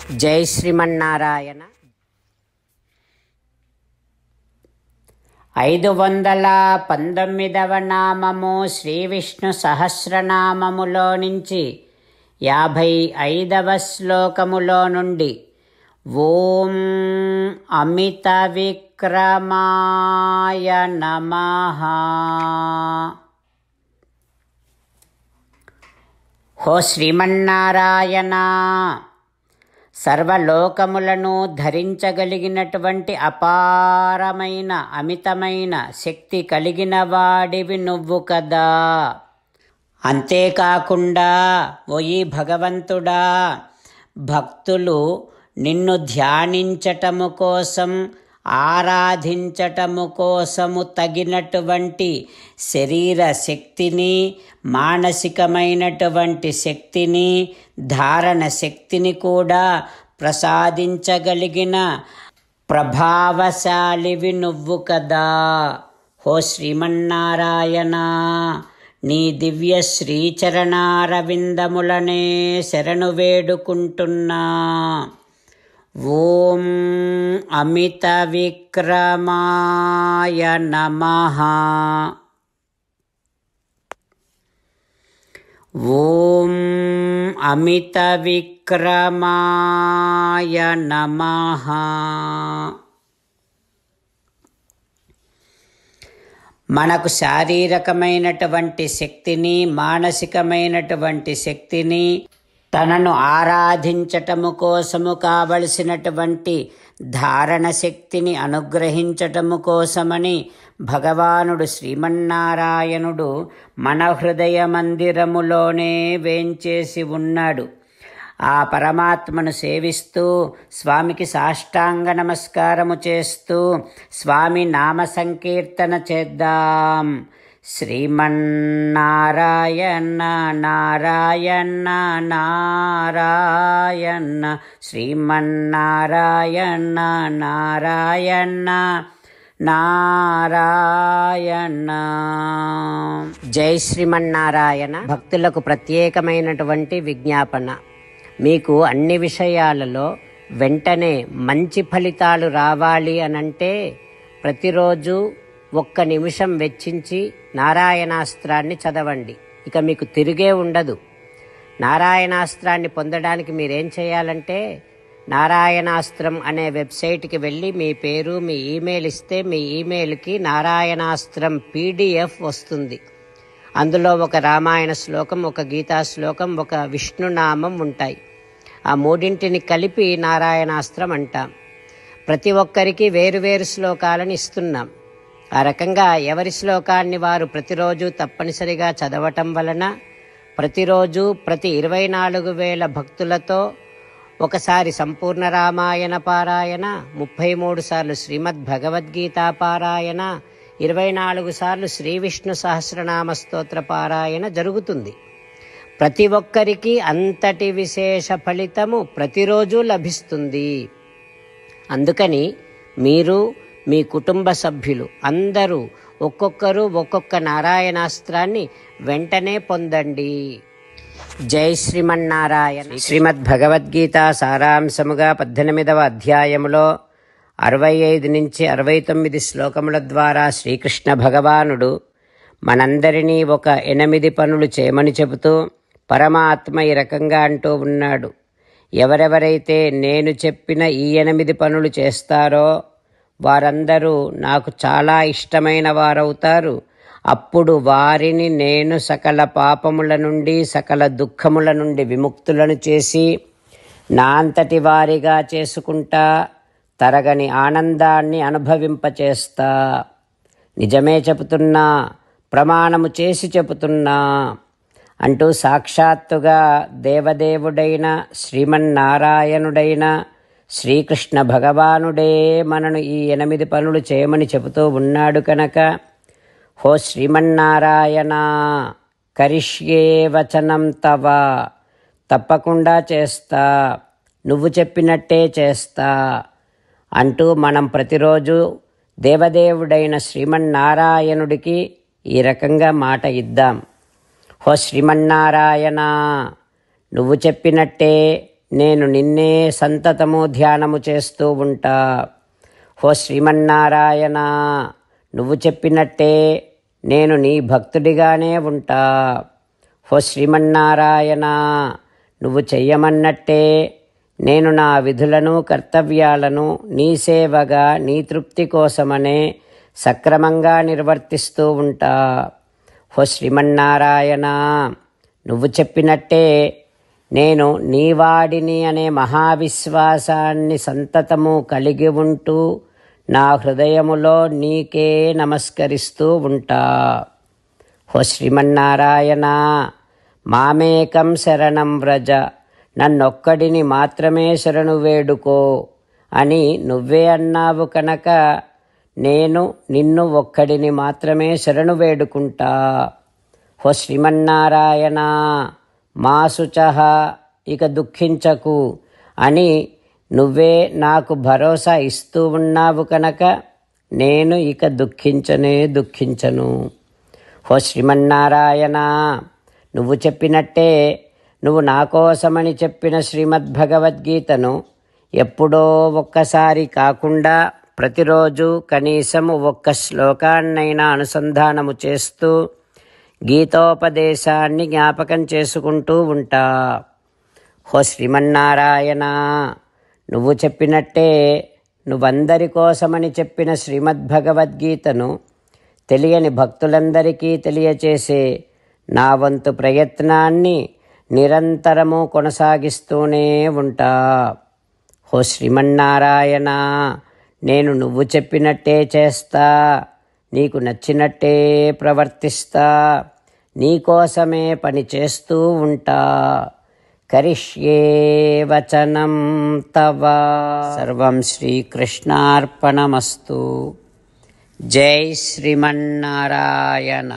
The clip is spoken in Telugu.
జై శ్రీమన్నారాయణ. 519వ నామము శ్రీ విష్ణు సహస్రనామములో నుంచి 55వ శ్లోకములో నుండి ఓం అమిత విక్రమాయ నమః. హో శ్రీమన్నారాయణ, సర్వలోకములను ధరించగలిగినటువంటి అపారమైన అమితమైన శక్తి కలిగిన వాడివి నువ్వు కదా. అంతేకాకుండా ఓయి భగవంతుడా, భక్తులు నిన్ను ధ్యానించటము కోసం, ఆరాధించటము కోసము తగినటువంటి శరీర శక్తిని, మానసికమైనటువంటి శక్తిని, ధారణ శక్తిని కూడా ప్రసాదించగలిగిన ప్రభావశాలివి నువ్వు కదా. హో శ్రీమన్నారాయణ, నీ దివ్య శ్రీచరణారవిందములనే శరణు వేడుకుంటున్నా. ఓం అమిత విక్రమాయ నమః. ఓం అమిత విక్రమాయ నమః. మనకు శారీరకమైనటువంటి శక్తిని, మానసికమైనటువంటి శక్తిని, తనను ఆరాధించటము కోసము కావలసినటువంటి ధారణ శక్తిని అనుగ్రహించటము కోసమని భగవానుడు శ్రీమన్నారాయణుడు మన హృదయ మందిరములోనే వేంచేసి ఉన్నాడు. ఆ పరమాత్మను సేవిస్తూ, స్వామికి సాష్టాంగ నమస్కారము చేస్తూ స్వామి నామ సంకీర్తన చేద్దాం. శ్రీమన్నారాయణ నారాయణ నారాయణ, శ్రీమన్నారాయణ నారాయణ నారాయణ. జై శ్రీమన్నారాయణ. భక్తులకు ప్రత్యేకమైనటువంటి విజ్ఞాపన. మీకు అన్ని విషయాలలో వెంటనే మంచి ఫలితాలు రావాలి అనంటే ప్రతిరోజు 1 నిమిషం వెచ్చించి నారాయణాస్త్రాన్ని చదవండి. ఇక మీకు తిరిగే ఉండదు. నారాయణాస్త్రాన్ని పొందడానికి మీరేం చేయాలంటే, నారాయణాస్త్రం అనే వెబ్సైట్కి వెళ్ళి మీ పేరు, మీ ఈమెయిల్ ఇస్తే మీ ఈమెయిల్కి నారాయణాస్త్రం PDF వస్తుంది. అందులో ఒక రామాయణ శ్లోకం, ఒక గీతా శ్లోకం, ఒక విష్ణునామం ఉంటాయి. ఆ మూడింటిని కలిపి నారాయణాస్త్రం అంటాం. ప్రతి ఒక్కరికి వేరువేరు శ్లోకాలను ఇస్తున్నాం. ఆ రకంగా ఎవరి శ్లోకాన్ని వారు ప్రతిరోజు తప్పనిసరిగా చదవటం వలన ప్రతిరోజు ప్రతి 24,000 భక్తులతో ఒకసారి సంపూర్ణ రామాయణ పారాయణ, 33 సార్లు శ్రీమద్ భగవద్గీత పారాయణ, 24 సార్లు శ్రీ విష్ణు సహస్రనామ స్తోత్ర పారాయణ జరుగుతుంది. ప్రతి ఒక్కరికి అంతటి విశేష ఫలితము ప్రతిరోజు లభిస్తుంది. అందుకని మీరు, మీ కుటుంబ సభ్యులు అందరూ ఒక్కొక్కరు ఒక్కొక్క నారాయణాస్త్రాన్ని వెంటనే పొందండి. జై శ్రీమన్నారాయణ. శ్రీమద్ భగవద్గీత సారాంశముగా 18వ అధ్యాయములో 65 నుంచి 69 శ్లోకముల ద్వారా శ్రీకృష్ణ భగవానుడు మనందరినీ ఒక 8 పనులు చేయమని చెబుతూ పరమాత్మ ఈ రకంగా అంటూ ఉన్నాడు. ఎవరెవరైతే నేను చెప్పిన ఈ 8 పనులు చేస్తారో వారందరూ నాకు చాలా ఇష్టమైన వారవుతారు. అప్పుడు వారిని నేను సకల పాపముల నుండి, సకల దుఃఖముల నుండి విముక్తులను చేసి నా అంతటి వారిగా చేసుకుంటా, తరగని ఆనందాన్ని అనుభవింపచేస్తా. నిజమే చెబుతున్నా, ప్రమాణము చేసి చెబుతున్నా అంటూ సాక్షాత్తుగా దేవదేవుడైన శ్రీమన్నారాయణుడైన శ్రీకృష్ణ భగవానుడే మనను ఈ 8 పనులు చేయమని చెబుతూ ఉన్నాడు కనుక, హో శ్రీమన్నారాయణ, కరిష్యే వచనం తవ, తప్పకుండా చేస్తా, నువ్వు చెప్పినట్టే చేస్తా అంటూ మనం ప్రతిరోజు దేవదేవుడైన శ్రీమన్నారాయణుడికి ఈ రకంగా మాట ఇద్దాం. హో శ్రీమన్నారాయణ, నువ్వు చెప్పినట్టే నేను నిన్నే సంతతము ధ్యానము చేస్తూ ఉంటా. ఓ శ్రీమన్నారాయణ, నువ్వు చెప్పినట్టే నేను నీ భక్తుడిగానే ఉంటా. ఓ శ్రీమన్నారాయణ, నువ్వు చెయ్యమన్నట్టే నేను నా విధులను కర్తవ్యాలను నీ సేవగా నీ తృప్తి కోసమనే సక్రమంగా నిర్వర్తిస్తూ ఉంటా. ఓ శ్రీమన్నారాయణ, నువ్వు చెప్పినట్టే నేను నీవాడిని అనే మహావిశ్వాసాన్ని సంతతము కలిగి ఉంటూ నా హృదయములో నీకే నమస్కరిస్తూ ఉంటా. ఓ శ్రీమన్నారాయణ, మామేకం శరణం వ్రజ, నన్నొక్కడిని మాత్రమే శరణు వేడుకో అని నువ్వే అన్నావు కనుక నేను నిన్ను ఒక్కడిని మాత్రమే శరణు వేడుకుంటా. ఓ శ్రీమన్నారాయణ, మా శుచః, ఇక దుఃఖించకు అని నువ్వే నాకు భరోసా ఇస్తూ ఉన్నావు కనుక నేను ఇక దుఃఖించను. ఓ శ్రీమన్నారాయణ, నువ్వు చెప్పినట్టే నువ్వు నా కోసమని చెప్పిన శ్రీమద్భగవద్గీతను ఎప్పుడో ఒక్కసారి కాకుండా ప్రతిరోజు కనీసం ఒక్క శ్లోకాన్నైనా అనుసంధానము చేస్తూ గీతోపదేశాన్ని జ్ఞాపకం చేసుకుంటూ ఉంటా. ఓ శ్రీమన్నారాయణ, నువ్వు చెప్పినట్టే నువ్వందరి కోసమని చెప్పిన శ్రీమద్భగవద్గీతను తెలియని భక్తులందరికీ తెలియచేసే నా వంతు ప్రయత్నాన్ని నిరంతరము కొనసాగిస్తూనే ఉంటా. ఓ శ్రీమన్నారాయణ, నేను నువ్వు చెప్పినట్టే చేస్తా, నీకు నచ్చినట్టే ప్రవర్తిస్తా, నీకోసమే పని చేస్తూ ఉంటా. కరిష్యే వచనం తవ. సర్వం శ్రీకృష్ణార్పణమస్తు. జై శ్రీమన్నారాయణ.